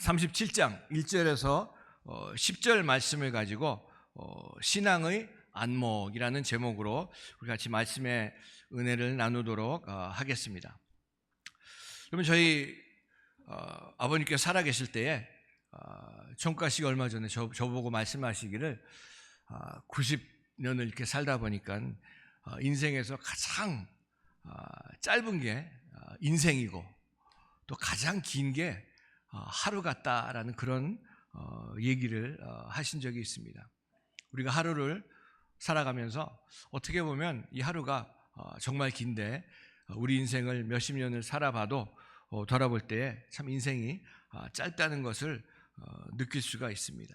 37장 1절에서 10절 말씀을 가지고 신앙의 안목이라는 제목으로 우리 같이 말씀의 은혜를 나누도록 하겠습니다. 그러면 저희 아버님께서 살아계실 때에 총가시가 얼마 전에 저보고 말씀하시기를 90년을 이렇게 살다 보니까 인생에서 가장 짧은 게 인생이고 또 가장 긴 게 하루 같다라는 그런 얘기를 하신 적이 있습니다. 우리가 하루를 살아가면서 어떻게 보면 이 하루가 정말 긴데 우리 인생을 몇십 년을 살아봐도 돌아볼 때 참 인생이 짧다는 것을 느낄 수가 있습니다.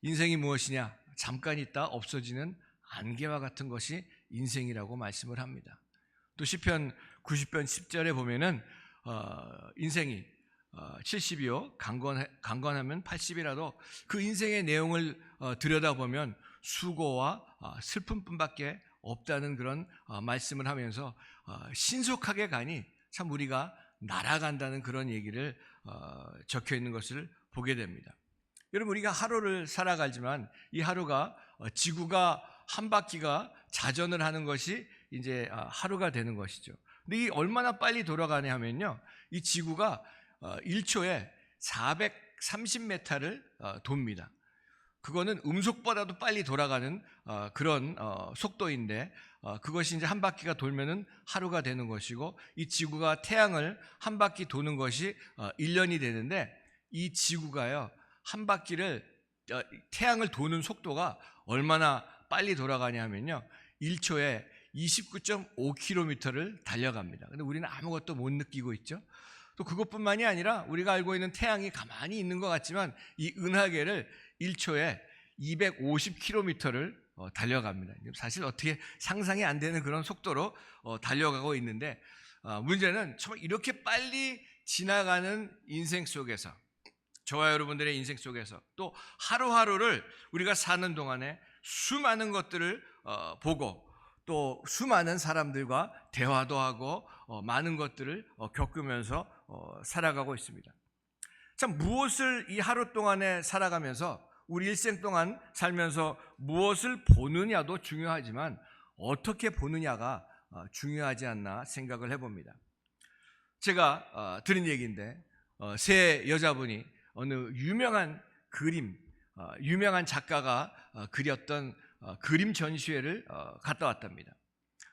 인생이 무엇이냐? 잠깐 있다 없어지는 안개와 같은 것이 인생이라고 말씀을 합니다. 또 시편 90편 10절에 보면은 인생이 70이요 강건하면 80이라도 그 인생의 내용을 들여다보면 수고와 슬픔뿐밖에 없다는 그런 말씀을 하면서 신속하게 가니 참 우리가 날아간다는 그런 얘기를 적혀 있는 것을 보게 됩니다. 여러분, 우리가 하루를 살아가지만 이 하루가 지구가 한 바퀴가 자전을 하는 것이 이제 하루가 되는 것이죠. 근데 이 얼마나 빨리 돌아가냐 하면요, 이 지구가 1초에 430m를 돕니다. 그거는 음속보다도 빨리 돌아가는 그런 속도인데 그것이 이제 한 바퀴가 돌면은 하루가 되는 것이고, 이 지구가 태양을 한 바퀴 도는 것이 1년이 되는데 이 지구가요 한 바퀴를 태양을 도는 속도가 얼마나 빨리 돌아가냐 하면요 1초에 29.5km를 달려갑니다. 근데 우리는 아무것도 못 느끼고 있죠. 또 그것뿐만이 아니라 우리가 알고 있는 태양이 가만히 있는 것 같지만 이 은하계를 1초에 250km를 달려갑니다. 사실 어떻게 상상이 안 되는 그런 속도로 달려가고 있는데 문제는 정말 이렇게 빨리 지나가는 인생 속에서, 저와 여러분들의 인생 속에서 또 하루하루를 우리가 사는 동안에 수많은 것들을 보고 또 수많은 사람들과 대화도 하고 많은 것들을 겪으면서 살아가고 있습니다. 참, 무엇을 이 하루 동안에 살아가면서 우리 일생 동안 살면서 무엇을 보느냐도 중요하지만 어떻게 보느냐가 중요하지 않나 생각을 해봅니다. 제가 들은 얘기인데 세 여자분이 어느 유명한 유명한 작가가 그렸던 그림 전시회를 갔다 왔답니다.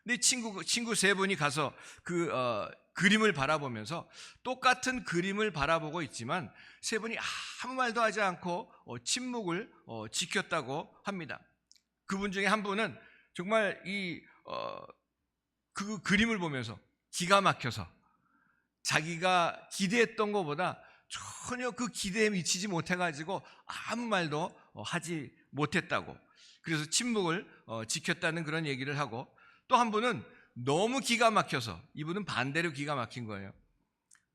근데 친구 세 분이 가서 그 그림을 바라보면서 똑같은 그림을 바라보고 있지만 세 분이 아무 말도 하지 않고 침묵을 지켰다고 합니다. 그분 중에 한 분은 정말 그 그림을 보면서 기가 막혀서 자기가 기대했던 것보다 전혀 그 기대에 미치지 못해가지고 아무 말도 하지 못했다고, 그래서 침묵을 지켰다는 그런 얘기를 하고, 또 한 분은 너무 기가 막혀서, 이분은 반대로 기가 막힌 거예요.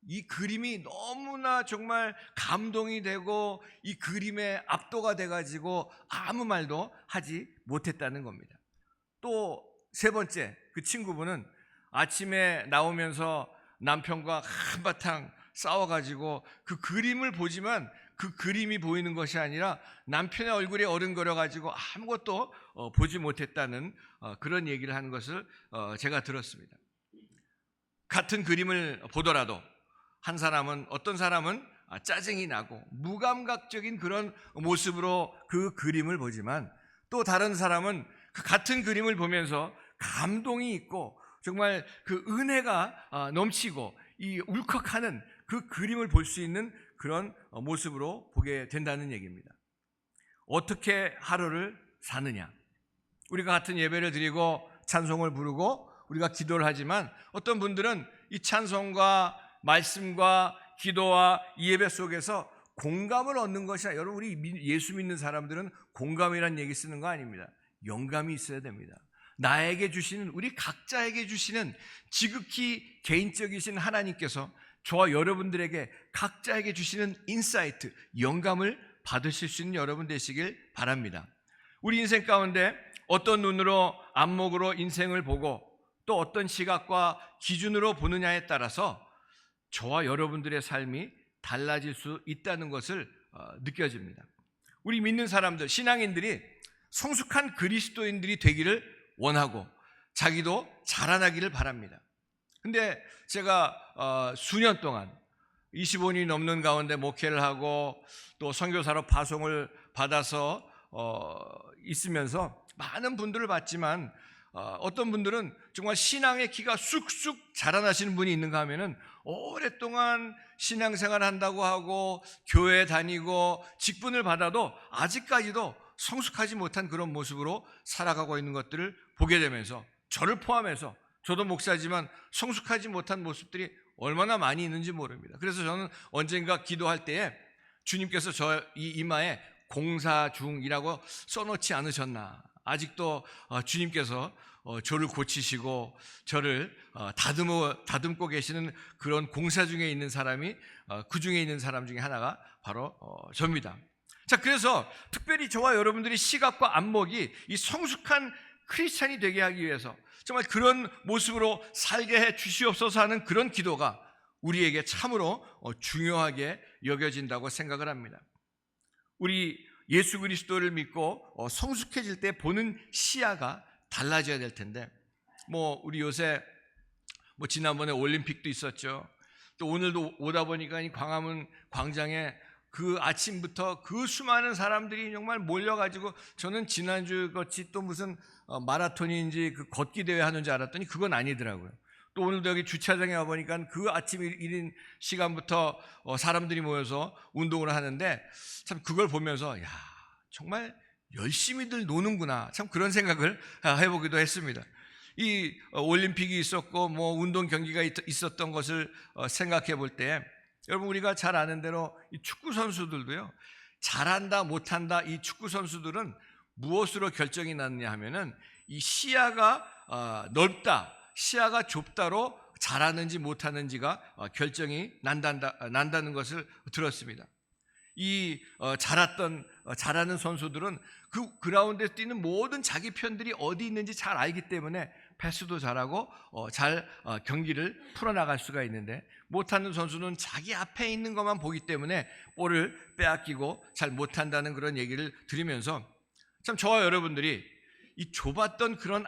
이 그림이 너무나 정말 감동이 되고 이 그림에 압도가 돼가지고 아무 말도 하지 못했다는 겁니다. 또 세 번째, 그 친구분은 아침에 나오면서 남편과 한바탕 싸워가지고 그 그림을 보지만 그 그림이 보이는 것이 아니라 남편의 얼굴이 어른거려가지고 아무것도 보지 못했다는 그런 얘기를 하는 것을 제가 들었습니다. 같은 그림을 보더라도 어떤 사람은 짜증이 나고 무감각적인 그런 모습으로 그 그림을 보지만, 또 다른 사람은 그 같은 그림을 보면서 감동이 있고 정말 그 은혜가 넘치고 이 울컥하는 그 그림을 볼 수 있는 그런 모습으로 보게 된다는 얘기입니다. 어떻게 하루를 사느냐? 우리가 같은 예배를 드리고 찬송을 부르고 우리가 기도를 하지만 어떤 분들은 이 찬송과 말씀과 기도와 이 예배 속에서 공감을 얻는 것이 아니라, 여러분, 우리 예수 믿는 사람들은 공감이라는 얘기 쓰는 거 아닙니다. 영감이 있어야 됩니다. 나에게 주시는, 우리 각자에게 주시는 지극히 개인적이신 하나님께서 저와 여러분들에게 각자에게 주시는 인사이트, 영감을 받으실 수 있는 여러분 되시길 바랍니다. 우리 인생 가운데 어떤 눈으로, 안목으로 인생을 보고 또 어떤 시각과 기준으로 보느냐에 따라서 저와 여러분들의 삶이 달라질 수 있다는 것을 느껴집니다. 우리 믿는 사람들, 신앙인들이 성숙한 그리스도인들이 되기를 원하고 자기도 자라나기를 바랍니다. 근데 제가 수년 동안 25년이 넘는 가운데 목회를 하고 또 선교사로 파송을 받아서 있으면서 많은 분들을 봤지만 어떤 분들은 정말 신앙의 키가 쑥쑥 자라나시는 분이 있는가 하면은 오랫동안 신앙생활 한다고 하고 교회 다니고 직분을 받아도 아직까지도 성숙하지 못한 그런 모습으로 살아가고 있는 것들을 보게 되면서 저를 포함해서 저도 목사지만 성숙하지 못한 모습들이 얼마나 많이 있는지 모릅니다. 그래서 저는 언젠가 기도할 때에 주님께서 저 이 이마에 공사 중이라고 써놓지 않으셨나. 아직도 주님께서 저를 고치시고 저를 다듬고 계시는 그런 공사 중에 있는 사람이 그 중에 있는 사람 중에 하나가 바로 저입니다. 자, 그래서 특별히 저와 여러분들이 시각과 안목이 이 성숙한 크리스찬이 되게 하기 위해서 정말 그런 모습으로 살게 해 주시옵소서 하는 그런 기도가 우리에게 참으로 중요하게 여겨진다고 생각을 합니다. 우리 예수 그리스도를 믿고 성숙해질 때 보는 시야가 달라져야 될 텐데, 우리 요새 지난번에 올림픽도 있었죠. 또 오늘도 오다 보니까 이 광화문 광장에 그 아침부터 그 수많은 사람들이 정말 몰려가지고, 저는 지난주 같이 또 무슨 마라톤인지 그 걷기 대회 하는 줄 알았더니 그건 아니더라고요. 또 오늘도 여기 주차장에 와보니까 그 아침 이른 시간부터 사람들이 모여서 운동을 하는데, 참 그걸 보면서 야, 정말 열심히들 노는구나, 참 그런 생각을 해보기도 했습니다. 이 올림픽이 있었고 운동 경기가 있었던 것을 생각해 볼 때, 여러분 우리가 잘 아는 대로 이 축구 선수들도요, 잘한다 못한다, 이 축구 선수들은 무엇으로 결정이 났느냐 하면은 이 시야가 넓다, 시야가 좁다로 잘하는지 못하는지가 결정이 난다는 것을 들었습니다. 이 잘하는 선수들은 그 그라운드에 뛰는 모든 자기 편들이 어디 있는지 잘 알기 때문에 패스도 잘하고 잘 경기를 풀어나갈 수가 있는데, 못하는 선수는 자기 앞에 있는 것만 보기 때문에 볼을 빼앗기고 잘 못한다는 그런 얘기를 들으면서, 참 저와 여러분들이 이 좁았던 그런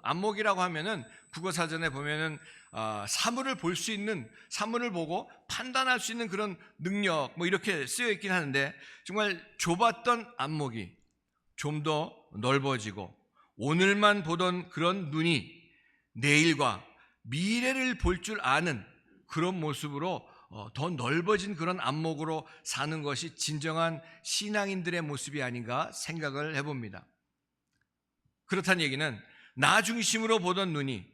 안목이라고 하면은 국어사전에 보면은 사물을 볼 수 있는, 사물을 보고 판단할 수 있는 그런 능력 이렇게 쓰여 있긴 하는데, 정말 좁았던 안목이 좀 더 넓어지고 오늘만 보던 그런 눈이 내일과 미래를 볼 줄 아는 그런 모습으로 더 넓어진 그런 안목으로 사는 것이 진정한 신앙인들의 모습이 아닌가 생각을 해봅니다. 그렇다는 얘기는 나 중심으로 보던 눈이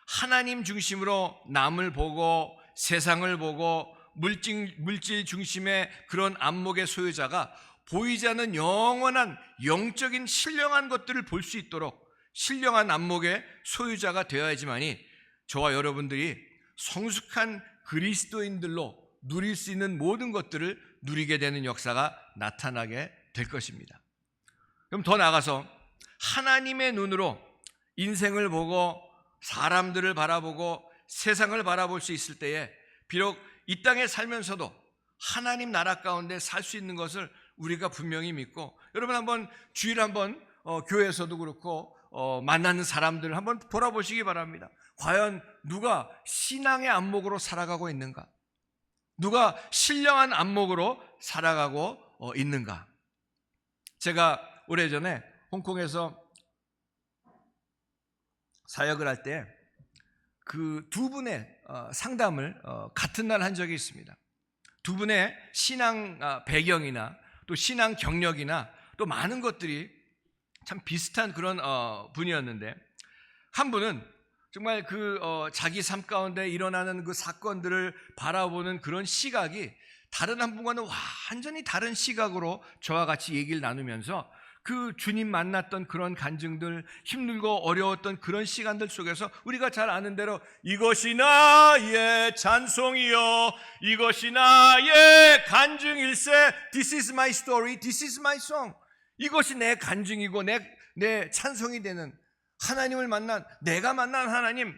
하나님 중심으로 남을 보고 세상을 보고 물질 중심의 그런 안목의 소유자가 보이지 않는 영원한 영적인 신령한 것들을 볼 수 있도록 신령한 안목의 소유자가 되어야지만이 저와 여러분들이 성숙한 그리스도인들로 누릴 수 있는 모든 것들을 누리게 되는 역사가 나타나게 될 것입니다. 그럼 더 나아가서 하나님의 눈으로 인생을 보고 사람들을 바라보고 세상을 바라볼 수 있을 때에 비록 이 땅에 살면서도 하나님 나라 가운데 살 수 있는 것을 우리가 분명히 믿고, 여러분 한번 주일 한번 교회에서도 그렇고 만나는 사람들 한번 돌아보시기 바랍니다. 과연 누가 신앙의 안목으로 살아가고 있는가? 누가 신령한 안목으로 살아가고 있는가? 제가 오래전에 홍콩에서 사역을 할 때 그 두 분의 상담을 같은 날 한 적이 있습니다. 두 분의 신앙 배경이나 또 신앙 경력이나 또 많은 것들이 참 비슷한 그런 분이었는데, 한 분은 정말 자기 삶 가운데 일어나는 그 사건들을 바라보는 그런 시각이 다른 한 분과는 완전히 다른 시각으로 저와 같이 얘기를 나누면서 그 주님 만났던 그런 간증들, 힘들고 어려웠던 그런 시간들 속에서 우리가 잘 아는 대로 이것이 나의 찬송이요, 이것이 나의 간증일세, This is my story, This is my song. 이것이 내 간증이고 내 찬송이 되는 하나님을 내가 만난 하나님.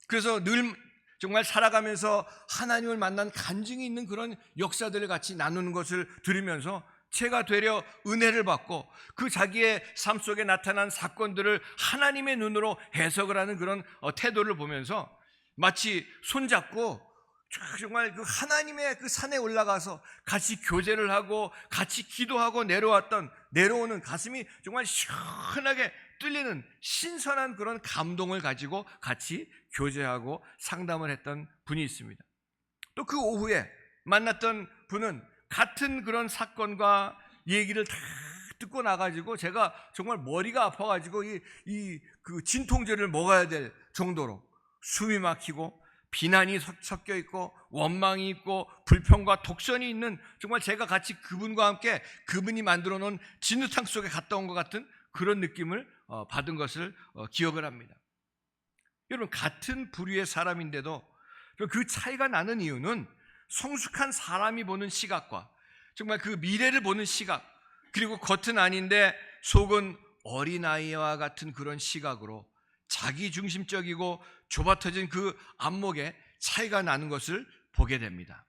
그래서 늘 정말 살아가면서 하나님을 만난 간증이 있는 그런 역사들을 같이 나누는 것을 들으면서 제가 되려 은혜를 받고 그 자기의 삶 속에 나타난 사건들을 하나님의 눈으로 해석을 하는 그런 태도를 보면서 마치 손잡고 정말 그 하나님의 그 산에 올라가서 같이 교제를 하고 같이 기도하고 내려오는 가슴이 정말 시원하게 뚫리는 신선한 그런 감동을 가지고 같이 교제하고 상담을 했던 분이 있습니다. 또 그 오후에 만났던 분은 같은 그런 사건과 얘기를 다 듣고 나가지고 제가 정말 머리가 아파가지고 그 진통제를 먹어야 될 정도로 숨이 막히고 비난이 섞여 있고 원망이 있고 불평과 독선이 있는, 정말 제가 같이 그분과 함께 그분이 만들어 놓은 진흙탕 속에 갔다 온 것 같은 그런 느낌을 받은 것을 기억을 합니다. 여러분, 같은 부류의 사람인데도 그 차이가 나는 이유는 성숙한 사람이 보는 시각과 정말 그 미래를 보는 시각, 그리고 겉은 아닌데 속은 어린아이와 같은 그런 시각으로 자기중심적이고 좁아터진 그 안목에 차이가 나는 것을 보게 됩니다.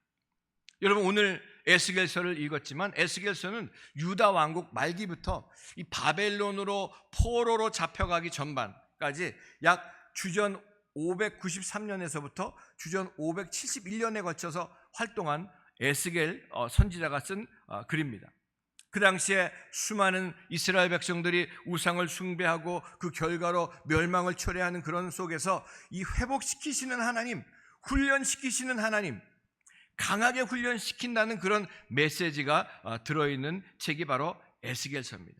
여러분, 오늘 에스겔서를 읽었지만 에스겔서는 유다 왕국 말기부터 이 바벨론으로 포로로 잡혀가기 전반까지 약 주전 593년에서부터 주전 571년에 걸쳐서 활동한 에스겔 선지자가 쓴 글입니다. 그 당시에 수많은 이스라엘 백성들이 우상을 숭배하고 그 결과로 멸망을 초래하는 그런 속에서 이 회복시키시는 하나님, 훈련시키시는 하나님, 강하게 훈련시킨다는 그런 메시지가 들어있는 책이 바로 에스겔서입니다.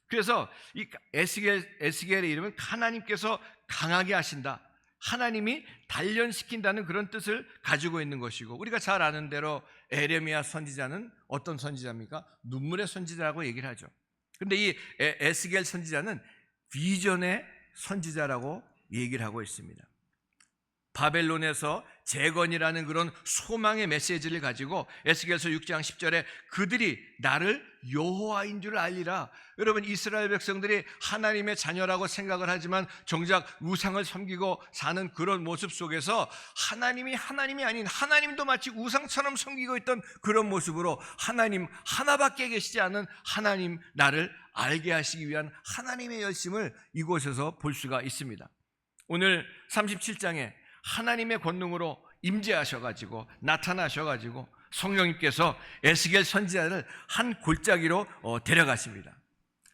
그래서 이 에스겔의 이름은 하나님께서 강하게 하신다, 하나님이 단련시킨다는 그런 뜻을 가지고 있는 것이고, 우리가 잘 아는 대로 에레미야 선지자는 어떤 선지자입니까? 눈물의 선지자라고 얘기를 하죠. 그런데 이 에스겔 선지자는 비전의 선지자라고 얘기를 하고 있습니다. 바벨론에서 재건이라는 그런 소망의 메시지를 가지고 에스겔서 6장 10절에 그들이 나를 여호와인 줄 알리라. 여러분, 이스라엘 백성들이 하나님의 자녀라고 생각을 하지만 정작 우상을 섬기고 사는 그런 모습 속에서 하나님이 아닌, 하나님도 마치 우상처럼 섬기고 있던 그런 모습으로 하나님 하나밖에 계시지 않은 하나님, 나를 알게 하시기 위한 하나님의 열심을 이곳에서 볼 수가 있습니다. 오늘 37장에 하나님의 권능으로 임재하셔가지고 나타나셔가지고 성령님께서 에스겔 선지자를 한 골짜기로 데려가십니다.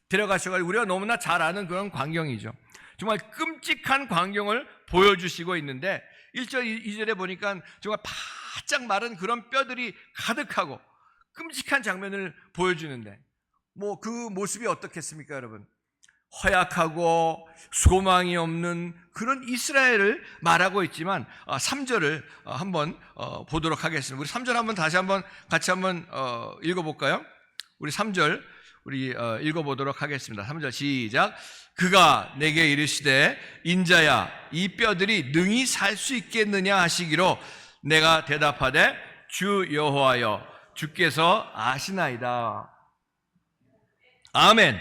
데려가셔가지고 우리가 너무나 잘 아는 그런 광경이죠. 정말 끔찍한 광경을 보여주시고 있는데 1절 2절에 보니까 정말 바짝 마른 그런 뼈들이 가득하고 끔찍한 장면을 보여주는데, 뭐 그 모습이 어떻겠습니까, 여러분? 허약하고 소망이 없는 그런 이스라엘을 말하고 있지만 3절을 한번 보도록 하겠습니다. 우리 3절 한번 같이 한번 읽어볼까요? 우리 3절 읽어보도록 하겠습니다. 3절 시작. 그가 내게 이르시되 인자야, 이 뼈들이 능히 살 수 있겠느냐 하시기로 내가 대답하되 주 여호와여, 주께서 아시나이다. 아멘.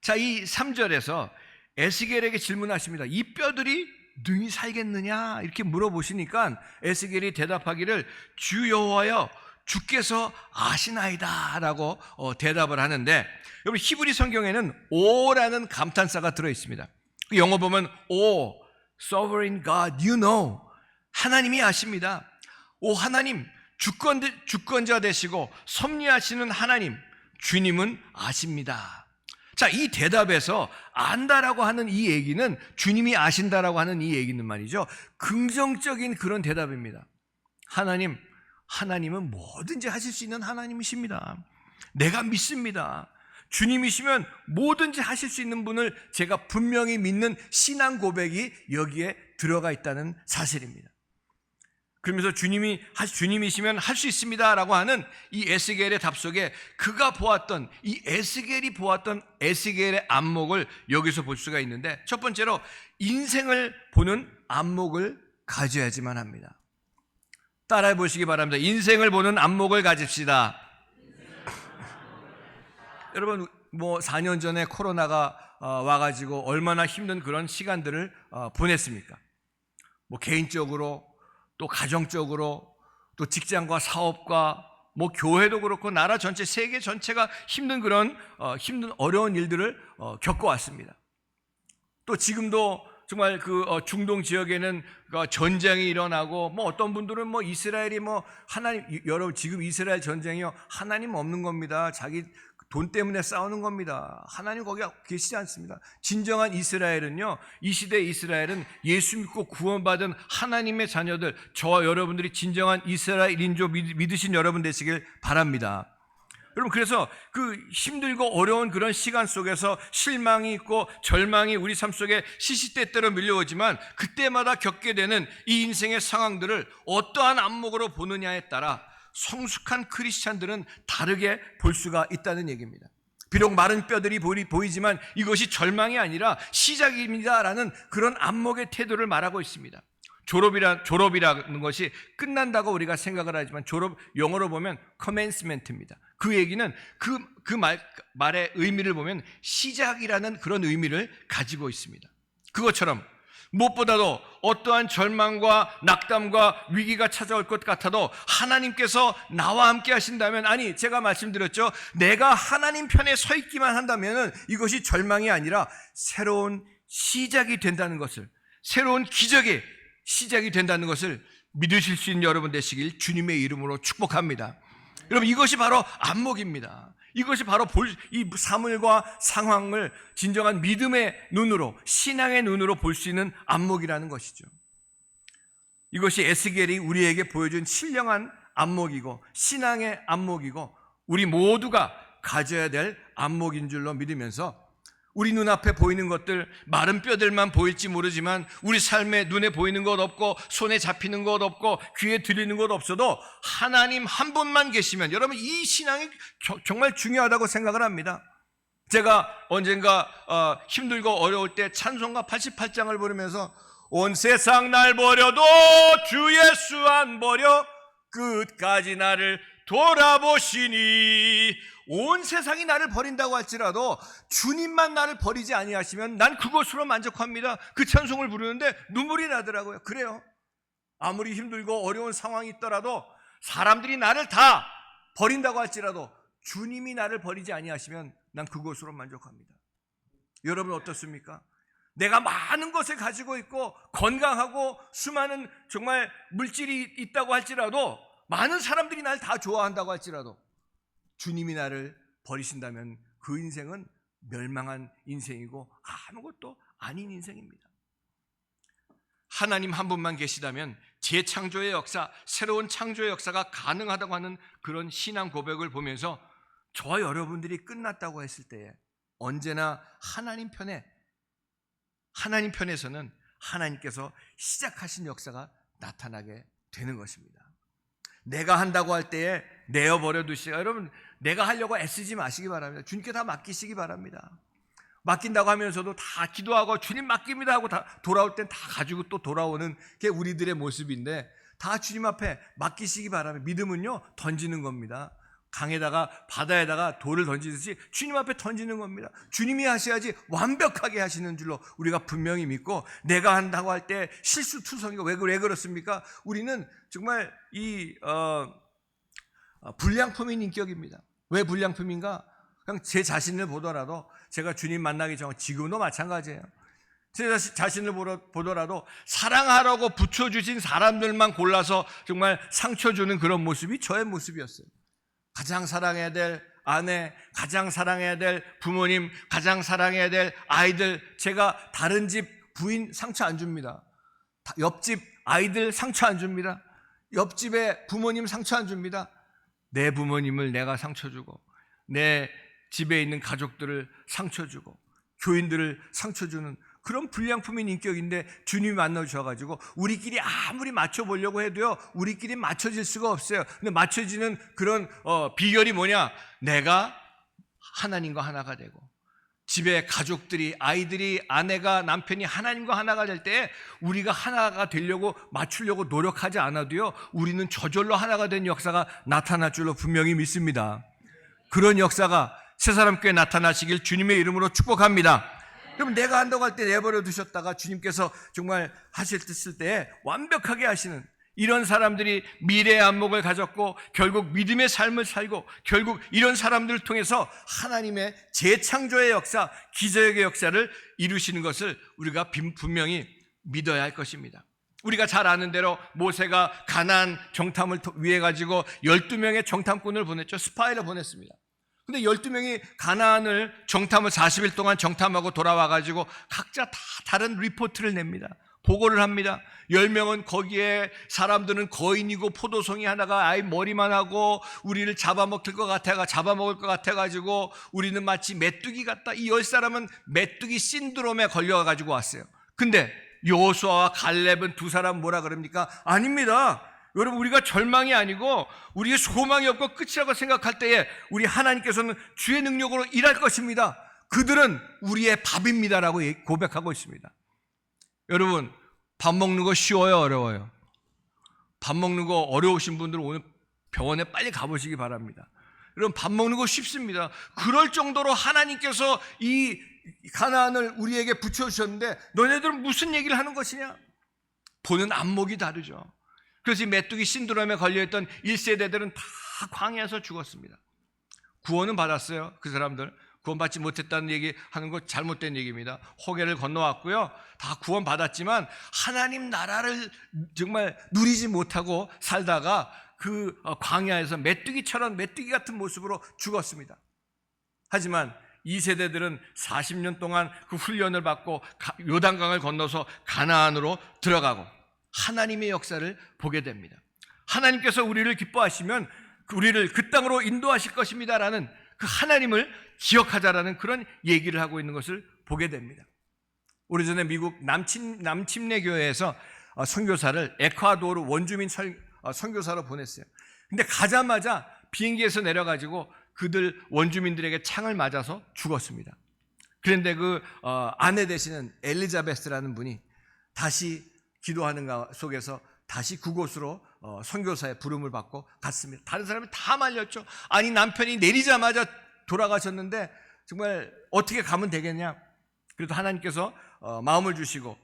자, 이 3절에서 에스겔에게 질문하십니다. 이 뼈들이 능히 살겠느냐? 이렇게 물어보시니까 에스겔이 대답하기를 주 여호와여, 주께서 아시나이다 라고 대답을 하는데, 여러분, 히브리 성경에는 오라는 감탄사가 들어있습니다. 영어 보면 오, sovereign God, you know, 하나님이 아십니다. 오 하나님, 주권자 되시고 섭리하시는 하나님, 주님은 아십니다. 자, 이 대답에서 안다라고 하는 이 얘기는, 주님이 아신다라고 하는 이 얘기는 말이죠, 긍정적인 그런 대답입니다. 하나님은 뭐든지 하실 수 있는 하나님이십니다. 내가 믿습니다. 주님이시면 뭐든지 하실 수 있는 분을 제가 분명히 믿는 신앙 고백이 여기에 들어가 있다는 사실입니다. 그러면서 주님이시면 할 수 있습니다 라고 하는 이 에스겔의 답 속에 그가 보았던, 이 에스겔이 보았던 에스겔의 안목을 여기서 볼 수가 있는데, 첫 번째로 인생을 보는 안목을 가져야지만 합니다. 따라해 보시기 바랍니다. 인생을 보는 안목을 가집시다. 여러분, 4년 전에 코로나가 와가지고 얼마나 힘든 그런 시간들을 보냈습니까? 뭐 개인적으로 또 가정적으로 또 직장과 사업과 뭐 교회도 그렇고 나라 전체 세계 전체가 힘든 그런 힘든 어려운 일들을 겪어왔습니다. 또 지금도 정말 그 중동 지역에는 전쟁이 일어나고 뭐 어떤 분들은 뭐 이스라엘이 뭐 하나님, 여러분 지금 이스라엘 전쟁이요 하나님 없는 겁니다. 자기 돈 때문에 싸우는 겁니다. 하나님 거기 계시지 않습니다. 진정한 이스라엘은요, 이 시대 이스라엘은 예수 믿고 구원받은 하나님의 자녀들, 저와 여러분들이 진정한 이스라엘인조 믿으신 여러분 되시길 바랍니다. 여러분, 그래서 그 힘들고 어려운 그런 시간 속에서 실망이 있고 절망이 우리 삶 속에 시시때때로 밀려오지만 그때마다 겪게 되는 이 인생의 상황들을 어떠한 안목으로 보느냐에 따라 성숙한 크리스찬들은 다르게 볼 수가 있다는 얘기입니다. 비록 마른 뼈들이 보이지만 이것이 절망이 아니라 시작입니다라는 그런 안목의 태도를 말하고 있습니다. 졸업이라는 것이 끝난다고 우리가 생각을 하지만 졸업, 영어로 보면 commencement입니다. 그 얘기는 그 말의 의미를 보면 시작이라는 그런 의미를 가지고 있습니다. 그것처럼 무엇보다도 어떠한 절망과 낙담과 위기가 찾아올 것 같아도 하나님께서 나와 함께 하신다면, 아니 제가 말씀드렸죠, 내가 하나님 편에 서 있기만 한다면 이것이 절망이 아니라 새로운 시작이 된다는 것을, 새로운 기적의 시작이 된다는 것을 믿으실 수 있는 여러분 되시길 주님의 이름으로 축복합니다. 여러분, 이것이 바로 안목입니다. 이것이 바로 이 사물과 상황을 진정한 믿음의 눈으로, 신앙의 눈으로 볼 수 있는 안목이라는 것이죠. 이것이 에스겔이 우리에게 보여준 신령한 안목이고 신앙의 안목이고 우리 모두가 가져야 될 안목인 줄로 믿으면서, 우리 눈앞에 보이는 것들, 마른 뼈들만 보일지 모르지만 우리 삶에 눈에 보이는 것 없고 손에 잡히는 것 없고 귀에 들리는 것 없어도 하나님 한 분만 계시면, 여러분 이 신앙이 정말 중요하다고 생각을 합니다. 제가 언젠가 힘들고 어려울 때 찬송가 88장을 부르면서 온 세상 날 버려도 주 예수 안 버려 끝까지 나를 돌아보시니, 온 세상이 나를 버린다고 할지라도 주님만 나를 버리지 아니하시면 난 그것으로 만족합니다. 그 찬송을 부르는데 눈물이 나더라고요. 그래요. 아무리 힘들고 어려운 상황이 있더라도 사람들이 나를 다 버린다고 할지라도 주님이 나를 버리지 아니하시면 난 그것으로 만족합니다. 여러분 어떻습니까? 내가 많은 것을 가지고 있고 건강하고 수많은 정말 물질이 있다고 할지라도, 많은 사람들이 날 다 좋아한다고 할지라도 주님이 나를 버리신다면 그 인생은 멸망한 인생이고 아무것도 아닌 인생입니다. 하나님 한 분만 계시다면 재창조의 역사, 새로운 창조의 역사가 가능하다고 하는 그런 신앙 고백을 보면서 저와 여러분들이 끝났다고 했을 때에 언제나 하나님 편에서는 하나님께서 시작하신 역사가 나타나게 되는 것입니다. 내가 한다고 할 때에 내어버려 두시고, 여러분 내가 하려고 애쓰지 마시기 바랍니다. 주님께 다 맡기시기 바랍니다. 맡긴다고 하면서도 다 기도하고 주님 맡깁니다 하고 다 돌아올 땐 다 가지고 또 돌아오는 게 우리들의 모습인데, 다 주님 앞에 맡기시기 바랍니다. 믿음은요 던지는 겁니다. 강에다가 바다에다가 돌을 던지듯이 주님 앞에 던지는 겁니다. 주님이 하셔야지 완벽하게 하시는 줄로 우리가 분명히 믿고, 내가 한다고 할 때 실수투성이가 왜 그렇습니까? 우리는 정말 이 불량품인 인격입니다. 왜 불량품인가? 그냥 제 자신을 보더라도, 제가 주님 만나기 전, 지금도 마찬가지예요. 제 자신을 보더라도 사랑하라고 붙여주신 사람들만 골라서 정말 상처 주는 그런 모습이 저의 모습이었어요. 가장 사랑해야 될 아내, 가장 사랑해야 될 부모님, 가장 사랑해야 될 아이들, 제가 다른 집 부인 상처 안 줍니다. 옆집 아이들 상처 안 줍니다. 옆집에 부모님 상처 안 줍니다. 내 부모님을 내가 상처 주고, 내 집에 있는 가족들을 상처 주고, 교인들을 상처 주는 그런 불량품인 인격인데, 주님이 만나주셔가지고 우리끼리 아무리 맞춰보려고 해도요 우리끼리 맞춰질 수가 없어요. 근데 맞춰지는 그런 비결이 뭐냐? 내가 하나님과 하나가 되고, 집에 가족들이, 아이들이, 아내가, 남편이 하나님과 하나가 될 때 우리가 하나가 되려고 맞추려고 노력하지 않아도요 우리는 저절로 하나가 된 역사가 나타날 줄로 분명히 믿습니다. 그런 역사가 새사람교회에 나타나시길 주님의 이름으로 축복합니다. 그럼 내가 한다고 할 때 내버려 두셨다가 주님께서 정말 하실 때 완벽하게 하시는 이런 사람들이 미래의 안목을 가졌고 결국 믿음의 삶을 살고 결국 이런 사람들을 통해서 하나님의 재창조의 역사, 기적의 역사를 이루시는 것을 우리가 분명히 믿어야 할 것입니다. 우리가 잘 아는 대로 모세가 가나안 정탐을 위해 가지고 12명의 정탐꾼을 보냈죠. 스파이를 보냈습니다. 근데 12명이 가나안을 정탐을 40일 동안 정탐하고 돌아와 가지고 각자 다 다른 리포트를 냅니다. 보고를 합니다. 10명은 거기에 사람들은 거인이고 포도송이 하나가 아이 머리만 하고 우리를 잡아먹을 것 같아가지고 우리는 마치 메뚜기 같다. 이 10사람은 메뚜기 신드롬에 걸려가지고 왔어요. 근데 여호수아와 갈렙은 두 사람 뭐라 그럽니까? 아닙니다. 여러분, 우리가 절망이 아니고 우리의 소망이 없고 끝이라고 생각할 때에 우리 하나님께서는 주의 능력으로 일할 것입니다. 그들은 우리의 밥입니다라고 고백하고 있습니다. 여러분, 밥 먹는 거 쉬워요, 어려워요? 밥 먹는 거 어려우신 분들은 오늘 병원에 빨리 가보시기 바랍니다. 여러분, 밥 먹는 거 쉽습니다. 그럴 정도로 하나님께서 이 가나안을 우리에게 붙여주셨는데 너네들은 무슨 얘기를 하는 것이냐? 보는 안목이 다르죠. 그래서 이 메뚜기 신드롬에 걸려있던 1세대들은 다 광야에서 죽었습니다. 구원은 받았어요. 그 사람들 구원받지 못했다는 얘기 하는 거 잘못된 얘기입니다. 호계를 건너왔고요. 다 구원받았지만 하나님 나라를 정말 누리지 못하고 살다가 그 광야에서 메뚜기 같은 모습으로 죽었습니다. 하지만 이 세대들은 40년 동안 그 훈련을 받고 요단강을 건너서 가나안으로 들어가고 하나님의 역사를 보게 됩니다. 하나님께서 우리를 기뻐하시면 우리를 그 땅으로 인도하실 것입니다라는 그 하나님을 기억하자라는 그런 얘기를 하고 있는 것을 보게 됩니다. 오래전에 미국 남침내 교회에서 선교사를 에콰도르 원주민 선교사로 보냈어요. 근데 가자마자 비행기에서 내려가지고 그들 원주민들에게 창을 맞아서 죽었습니다. 그런데 그 아내 되시는 엘리자베스라는 분이 다시 기도하는 속에서 다시 그곳으로 선교사의 부름을 받고 갔습니다. 다른 사람이 다 말렸죠. 아니, 남편이 내리자마자 돌아가셨는데 정말 어떻게 가면 되겠냐? 그래도 하나님께서 마음을 주시고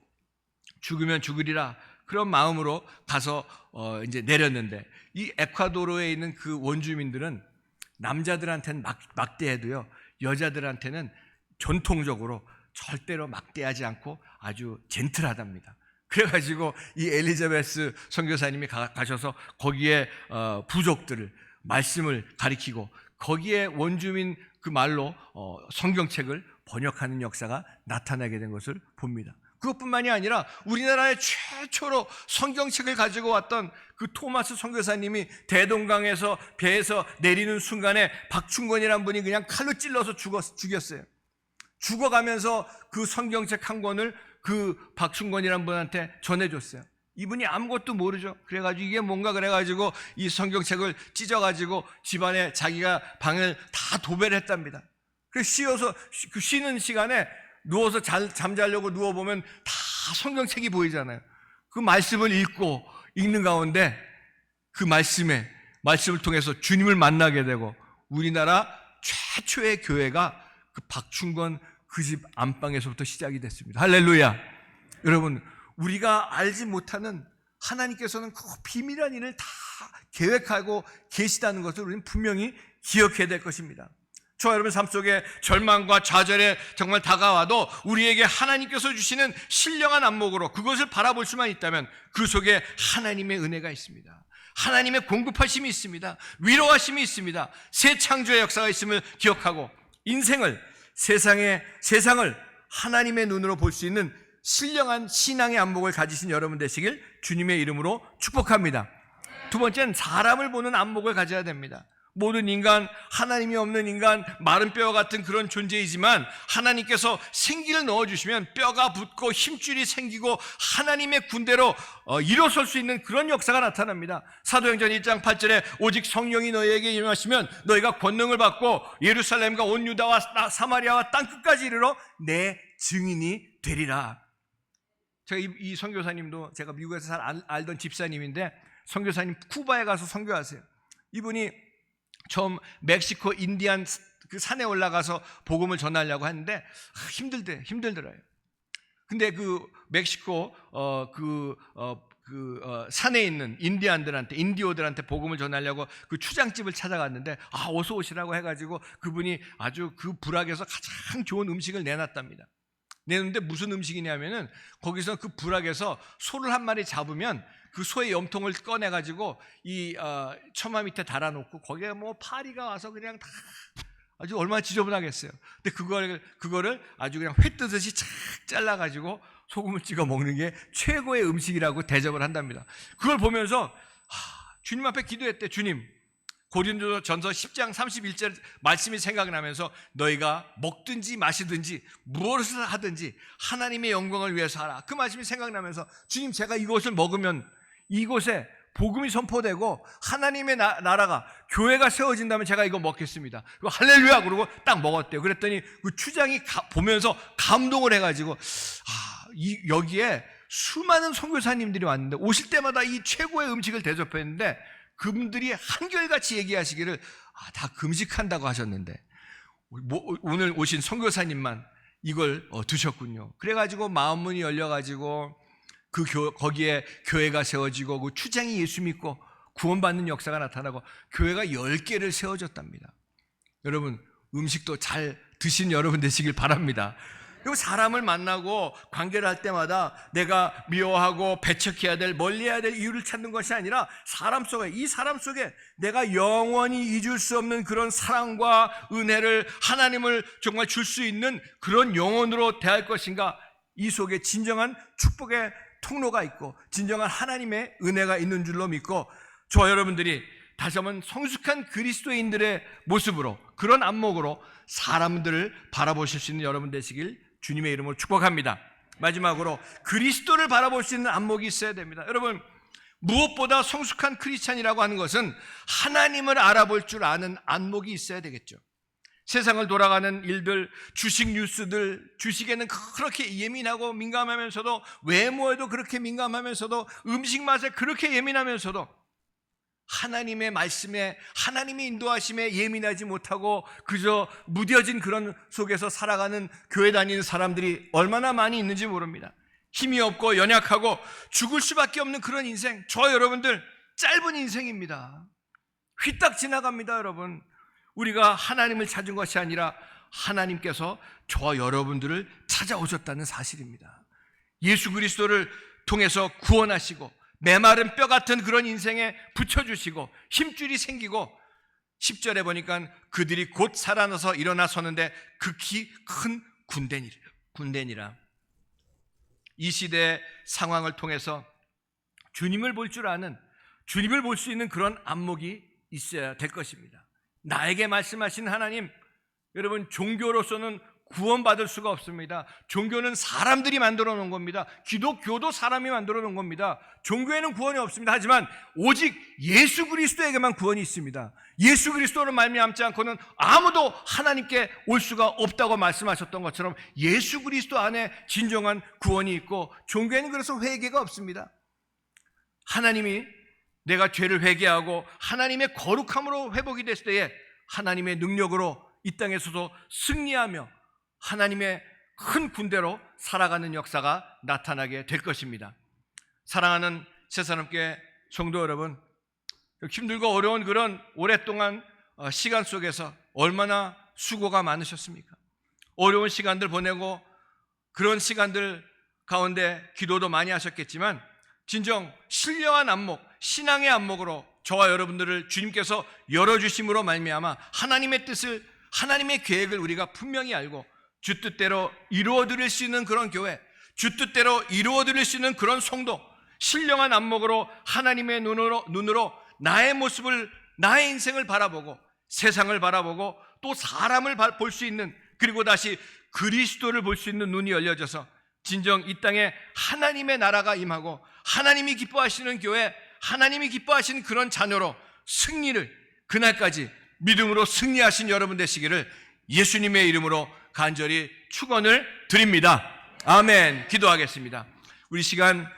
죽으면 죽으리라 그런 마음으로 가서 이제 내렸는데 이 에콰도르에 있는 그 원주민들은 남자들한테는 막대해도요 여자들한테는 전통적으로 절대로 막대하지 않고 아주 젠틀하답니다. 그래가지고 이 엘리자베스 선교사님이 가셔서 거기에 부족들을 말씀을 가리키고 거기에 원주민 그 말로 성경책을 번역하는 역사가 나타나게 된 것을 봅니다. 그것뿐만이 아니라 우리나라의 최초로 성경책을 가지고 왔던 그 토마스 선교사님이 대동강에서 배에서 내리는 순간에 박충권이라는 분이 그냥 칼로 찔러서 죽였어요. 죽어가면서 그 성경책 한 권을 그 박충권이라는 분한테 전해줬어요. 이분이 아무것도 모르죠. 그래가지고 이게 뭔가 그래가지고 이 성경책을 찢어가지고 집안에 자기가 방을 다 도배를 했답니다. 그래서 쉬어서 그 쉬는 시간에 누워서 잠자려고 누워보면 다 성경책이 보이잖아요. 그 말씀을 읽는 가운데 그 말씀을 통해서 주님을 만나게 되고 우리나라 최초의 교회가 그 박충권 그 집 안방에서부터 시작이 됐습니다. 할렐루야. 여러분, 우리가 알지 못하는 하나님께서는 그 비밀한 일을 다 계획하고 계시다는 것을 우리는 분명히 기억해야 될 것입니다. 저와 여러분 삶 속에 절망과 좌절에 정말 다가와도 우리에게 하나님께서 주시는 신령한 안목으로 그것을 바라볼 수만 있다면 그 속에 하나님의 은혜가 있습니다. 하나님의 공급하심이 있습니다. 위로하심이 있습니다. 새 창조의 역사가 있음을 기억하고 세상을 하나님의 눈으로 볼 수 있는 신령한 신앙의 안목을 가지신 여러분 되시길 주님의 이름으로 축복합니다. 두 번째는 사람을 보는 안목을 가져야 됩니다. 모든 인간, 하나님이 없는 인간, 마른 뼈와 같은 그런 존재이지만 하나님께서 생기를 넣어주시면 뼈가 붙고 힘줄이 생기고 하나님의 군대로 일어설 수 있는 그런 역사가 나타납니다. 사도행전 1장 8절에 오직 성령이 너희에게 임하시면 너희가 권능을 받고 예루살렘과 온 유다와 사마리아와 땅끝까지 이르러 내 증인이 되리라. 제가 이 선교사님도 제가 미국에서 잘 알던 집사님인데 선교사님 쿠바에 가서 선교하세요. 이분이 처음 멕시코 인디안 그 산에 올라가서 복음을 전하려고 하는데 힘들더래요. 근데 그 멕시코 산에 있는 인디오들한테 복음을 전하려고 그 추장집을 찾아갔는데 어서 오시라고 해가지고 그분이 아주 그 부락에서 가장 좋은 음식을 내놨답니다. 내는데 무슨 음식이냐면은 거기서 그 부락에서 소를 한 마리 잡으면 그 소의 염통을 꺼내가지고 이 처마 밑에 달아놓고 거기에 뭐 파리가 와서 그냥 다 아주 얼마나 지저분하겠어요. 근데 그거를 아주 그냥 회 뜨듯이 착 잘라가지고 소금을 찍어 먹는 게 최고의 음식이라고 대접을 한답니다. 그걸 보면서 주님 앞에 기도했대. 주님, 고린도전서 10장 31절 말씀이 생각나면서 너희가 먹든지 마시든지 무엇을 하든지 하나님의 영광을 위해서 하라. 그 말씀이 생각나면서 주님, 제가 이것을 먹으면 이곳에 복음이 선포되고 하나님의 나라가 교회가 세워진다면 제가 이거 먹겠습니다. 그리고 할렐루야 그러고 딱 먹었대요. 그랬더니 그 추장이 보면서 감동을 해가지고 여기에 수많은 선교사님들이 왔는데 오실 때마다 이 최고의 음식을 대접했는데 그분들이 한결같이 얘기하시기를 다 금식한다고 하셨는데 오늘 오신 선교사님만 이걸 드셨군요. 그래가지고 마음문이 열려가지고 거기에 교회가 세워지고 그 추장이 예수 믿고 구원받는 역사가 나타나고 교회가 10개를 세워졌답니다. 여러분, 음식도 잘 드신 여러분 되시길 바랍니다. 그리고 사람을 만나고 관계를 할 때마다 내가 미워하고 배척해야 될, 멀리해야 될 이유를 찾는 것이 아니라 이 사람 속에 내가 영원히 잊을 수 없는 그런 사랑과 은혜를, 하나님을 정말 줄 수 있는 그런 영혼으로 대할 것인가, 이 속에 진정한 축복의 통로가 있고 진정한 하나님의 은혜가 있는 줄로 믿고 저와 여러분들이 다시 한번 성숙한 그리스도인들의 모습으로, 그런 안목으로 사람들을 바라보실 수 있는 여러분 되시길 주님의 이름으로 축복합니다. 마지막으로 그리스도를 바라볼 수 있는 안목이 있어야 됩니다. 여러분, 무엇보다 성숙한 크리스찬이라고 하는 것은 하나님을 알아볼 줄 아는 안목이 있어야 되겠죠. 세상을 돌아가는 일들, 주식 뉴스들, 주식에는 그렇게 예민하고 민감하면서도, 외모에도 그렇게 민감하면서도, 음식 맛에 그렇게 예민하면서도 하나님의 말씀에, 하나님의 인도하심에 예민하지 못하고 그저 무뎌진 그런 속에서 살아가는 교회 다니는 사람들이 얼마나 많이 있는지 모릅니다. 힘이 없고 연약하고 죽을 수밖에 없는 그런 인생, 저 여러분들 짧은 인생입니다. 휘딱 지나갑니다. 여러분, 우리가 하나님을 찾은 것이 아니라 하나님께서 저와 여러분들을 찾아오셨다는 사실입니다. 예수 그리스도를 통해서 구원하시고 메마른 뼈 같은 그런 인생에 붙여주시고 힘줄이 생기고 10절에 보니까 그들이 곧 살아나서 일어나 서는데 극히 큰 군대니라. 이 시대의 상황을 통해서 주님을 볼 줄 아는, 주님을 볼 수 있는 그런 안목이 있어야 될 것입니다. 나에게 말씀하신 하나님, 여러분, 종교로서는 구원받을 수가 없습니다. 종교는 사람들이 만들어 놓은 겁니다. 기독교도 사람이 만들어 놓은 겁니다. 종교에는 구원이 없습니다. 하지만 오직 예수 그리스도에게만 구원이 있습니다. 예수 그리스도를 말미암지 않고는 아무도 하나님께 올 수가 없다고 말씀하셨던 것처럼 예수 그리스도 안에 진정한 구원이 있고, 종교에는 그래서 회개가 없습니다. 하나님이 내가 죄를 회개하고 하나님의 거룩함으로 회복이 됐을 때에 하나님의 능력으로 이 땅에서도 승리하며 하나님의 큰 군대로 살아가는 역사가 나타나게 될 것입니다. 사랑하는 새사람께 성도 여러분, 힘들고 어려운 그런 오랫동안 시간 속에서 얼마나 수고가 많으셨습니까? 어려운 시간들 보내고 그런 시간들 가운데 기도도 많이 하셨겠지만 진정 신령한 안목, 신앙의 안목으로 저와 여러분들을 주님께서 열어주심으로 말미암아 하나님의 뜻을, 하나님의 계획을 우리가 분명히 알고 주 뜻대로 이루어드릴 수 있는 그런 교회, 주 뜻대로 이루어드릴 수 있는 그런 성도, 신령한 안목으로 하나님의 눈으로 나의 모습을, 나의 인생을 바라보고 세상을 바라보고 또 사람을 볼 수 있는, 그리고 다시 그리스도를 볼 수 있는 눈이 열려져서 진정 이 땅에 하나님의 나라가 임하고 하나님이 기뻐하시는 교회, 하나님이 기뻐하시는 그런 자녀로 승리를, 그날까지 믿음으로 승리하신 여러분 되시기를 예수님의 이름으로 간절히 축원을 드립니다. 아멘. 기도하겠습니다. 우리 시간